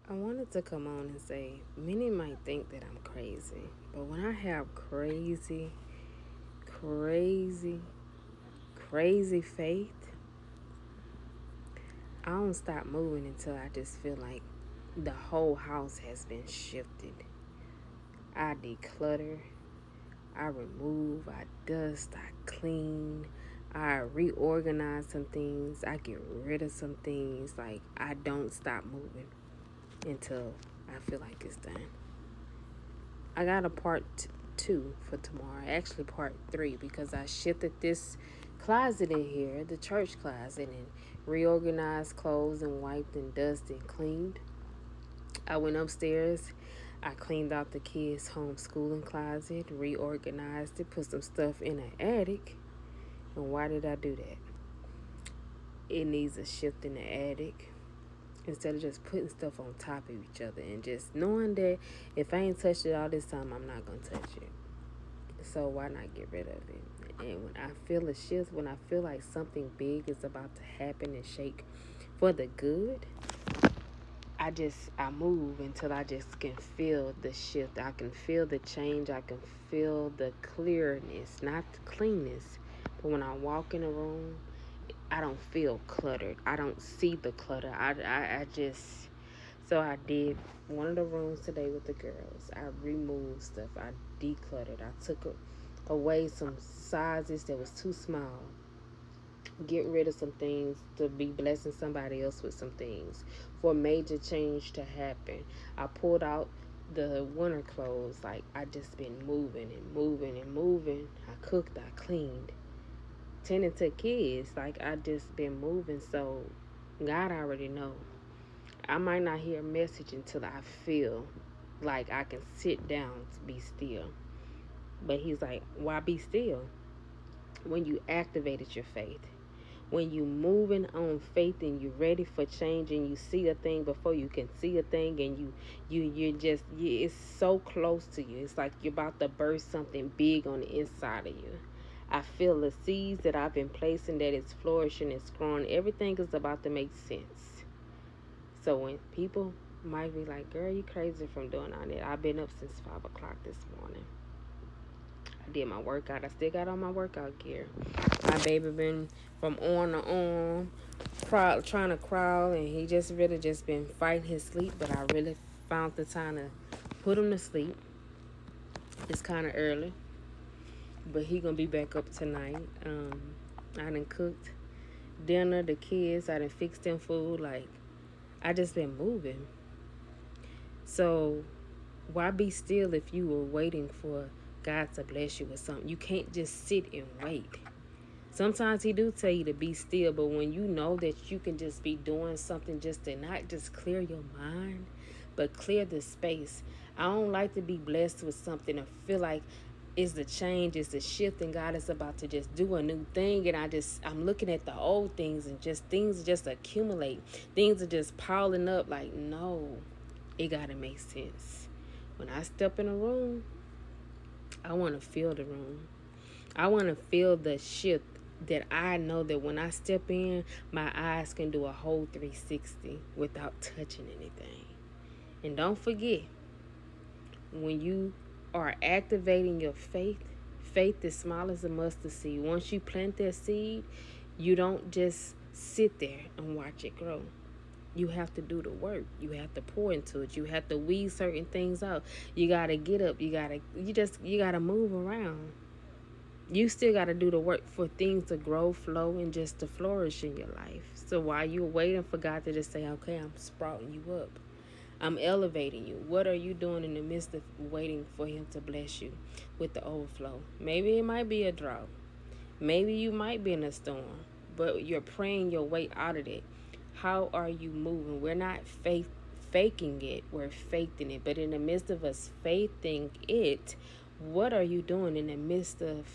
I wanted to come on and say many might think that I'm crazy, but when I have crazy, crazy faith, I don't stop moving until I just feel like the whole house has been shifted. I declutter, I remove, I dust, I clean, I reorganize some things, I get rid of some things. Like, I don't stop moving until I feel like it's done. I got a part 2 for tomorrow. Actually, part 3 because I shifted this closet in here, the church closet, and reorganized clothes and wiped and dusted and cleaned. I went upstairs. I cleaned out the kids' homeschooling closet, reorganized it, put some stuff in the attic. And why did I do that? It needs a shift in the attic. Instead of just putting stuff on top of each other and just knowing that if I ain't touched it all this time, I'm not going to touch it. So why not get rid of it? And when I feel a shift, when I feel like something big is about to happen and shake for the good, I move until I just can feel the shift. I can feel the change. I can feel the clearness, not the cleanness. But when I walk in a room, I don't feel cluttered. I don't see the clutter. I just so I did one of the rooms today with the girls. I removed stuff. I decluttered. I took away some sizes that was too small. Get rid of some things to be blessing somebody else with some things for a major change to happen. I pulled out the winter clothes. Like, I just been moving and moving and moving. I cooked, I cleaned, tending to kids. Like, I just been moving. So God already know. I might not hear a message until I feel like I can sit down to be still. But he's like, why be still? When you activated your faith, when you moving on faith and you ready for change and you see a thing before you can see a thing, and it's so close to you. It's like you're about to burst something big on the inside of you. I feel the seeds that I've been placing, that it's flourishing, it's growing. Everything is about to make sense. So when people might be like, girl, you crazy from doing all that. I've been up since 5 o'clock this morning. I did my workout. I still got on my workout gear. My baby been from arm to arm, trying to crawl, and he just really just been fighting his sleep. But I really found the time to put him to sleep. It's kind of early, but he gonna be back up tonight. I done cooked dinner, the kids. I done fixed them food. Like, I just been moving. So why be still if you were waiting for God to bless you with something? You can't just sit and wait. Sometimes he do tell you to be still, but when you know that you can just be doing something just to not just clear your mind, but clear the space. I don't like to be blessed with something and feel like it's the change, it's the shift, and God is about to just do a new thing, and I'm looking at the old things and just things just accumulate. Things are just piling up. Like, no, it gotta make sense. When I step in a room, I want to feel the room. I want to feel the shift, that I know that when I step in, my eyes can do a whole 360 without touching anything. And don't forget, when you are activating your faith, faith is small as a mustard seed. Once you plant that seed, you don't just sit there and watch it grow. You have to do the work. You have to pour into it. You have to weed certain things out. You gotta get up. You gotta move around. You still got to do the work for things to grow, flow, and just to flourish in your life. So while you're waiting for God to just say, okay, I'm sprouting you up, I'm elevating you, what are you doing in the midst of waiting for him to bless you with the overflow? Maybe it might be a drought. Maybe you might be in a storm, but you're praying your way out of it. How are you moving? We're not faking it, we're faithing it. But in the midst of us faithing it, what are you doing in the midst of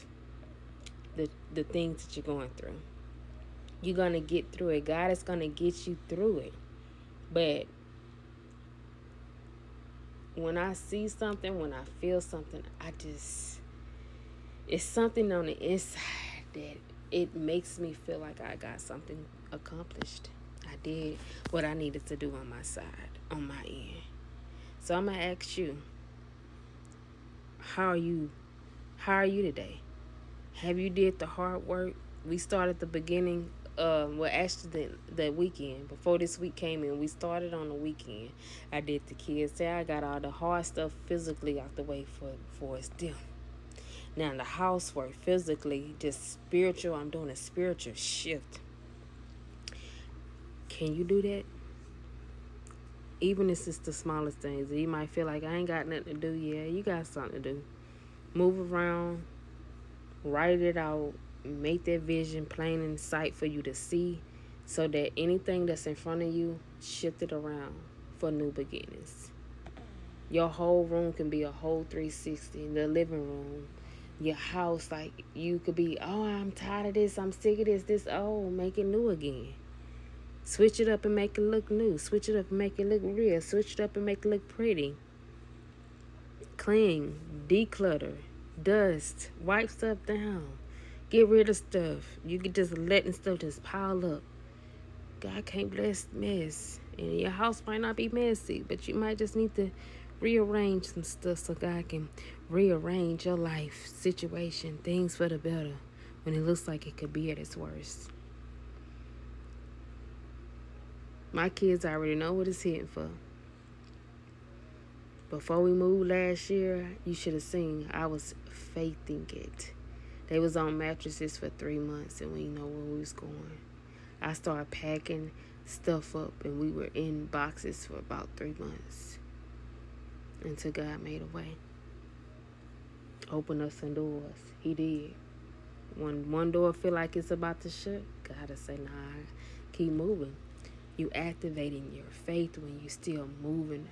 the things that you're going through? You're going to get through it. God is going to get you through it. But when I see something, when I feel something, it's something on the inside that it makes me feel like I got something accomplished. I did what I needed to do on my side. on my end. So I'm gonna ask you, how are you? How are you today? Have you did the hard work? We started the beginning. Well, actually, the weekend before this week came in, we started on the weekend. I did the kids. Say I got all the hard stuff physically out the way for us them. Now the housework physically, just spiritual. I'm doing a spiritual shift. Can you do that? Even if it's the smallest things. You might feel like I ain't got nothing to do. Yeah, you got something to do. Move around, write it out, make that vision plain in sight for you to see, so that anything that's in front of you, shift it around for new beginnings. Your whole room can be a whole 360. The living room, your house, like you could be, oh, I'm tired of this, I'm sick of this, oh, make it new again. Switch it up and make it look new. Switch it up and make it look real. Switch it up and make it look pretty. Clean, declutter, dust, wipe stuff down. Get rid of stuff. You can just letting stuff just pile up. God can't bless mess. And your house might not be messy, but you might just need to rearrange some stuff so God can rearrange your life situation, things for the better, when it looks like it could be at its worst. My kids already know what it's hitting for. Before we moved last year, you should have seen I was faithing it. They was on mattresses for 3 months and we didn't know where we was going. I started packing stuff up and we were in boxes for about 3 months until God made a way. Open up some doors. He did. When one door feel like it's about to shut, God will say, nah, keep moving. You activating your faith when you still moving.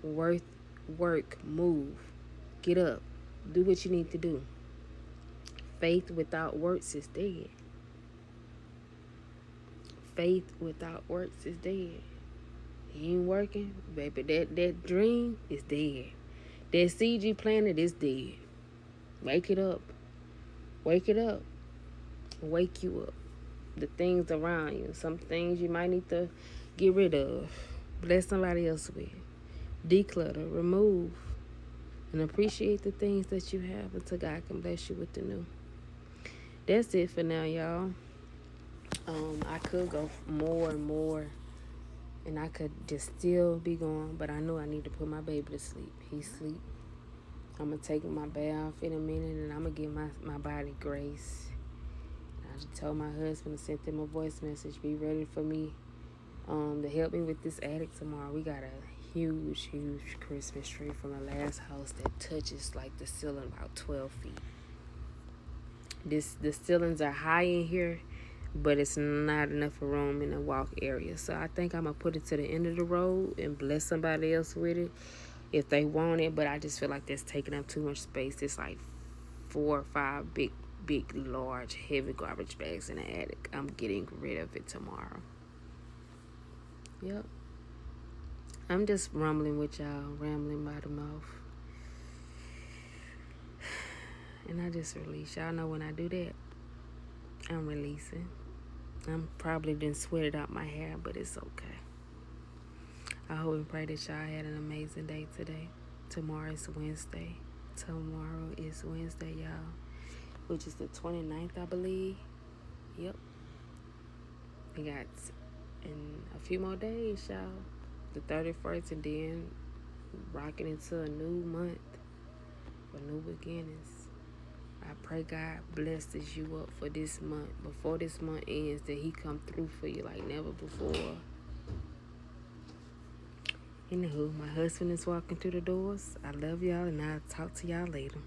Work, move. Get up. Do what you need to do. Faith without works is dead. Faith without works is dead. You ain't working, baby. That dream is dead. That seed you planted is dead. Wake it up. Wake it up. Wake you up. The things around you. Some things you might need to get rid of. Bless somebody else with. Declutter. Remove. And appreciate the things that you have until God can bless you with the new. That's it for now, y'all. I could go more and more. And I could just still be going. But I know I need to put my baby to sleep. He's asleep. I'm going to take my bath in a minute. And I'm going to give my body grace. I just told my husband to send him a voice message. Be ready for me to help me with this attic tomorrow. We got a huge Christmas tree from the last house that touches like the ceiling about 12 feet. The ceilings are high in here, but it's not enough room in the walk area. So I think I'm going to put it to the end of the road and bless somebody else with it if they want it. But I just feel like that's taking up too much space. It's like 4 or 5 big, large, heavy garbage bags in the attic. I'm getting rid of it tomorrow. Yep. I'm just rambling with y'all, rambling by the mouth. And I just release. Y'all know when I do that, I'm releasing. I'm probably done sweated out my hair, but it's okay. I hope and pray that y'all had an amazing day today. Tomorrow is Wednesday. Tomorrow is Wednesday, y'all. Which is the 29th, I believe. Yep. We got in a few more days, y'all. The 31st, and then rocking into a new month for new beginnings. I pray God blesses you up for this month. Before this month ends, that he come through for you like never before. Anywho, my husband is walking through the doors. I love y'all, and I'll talk to y'all later.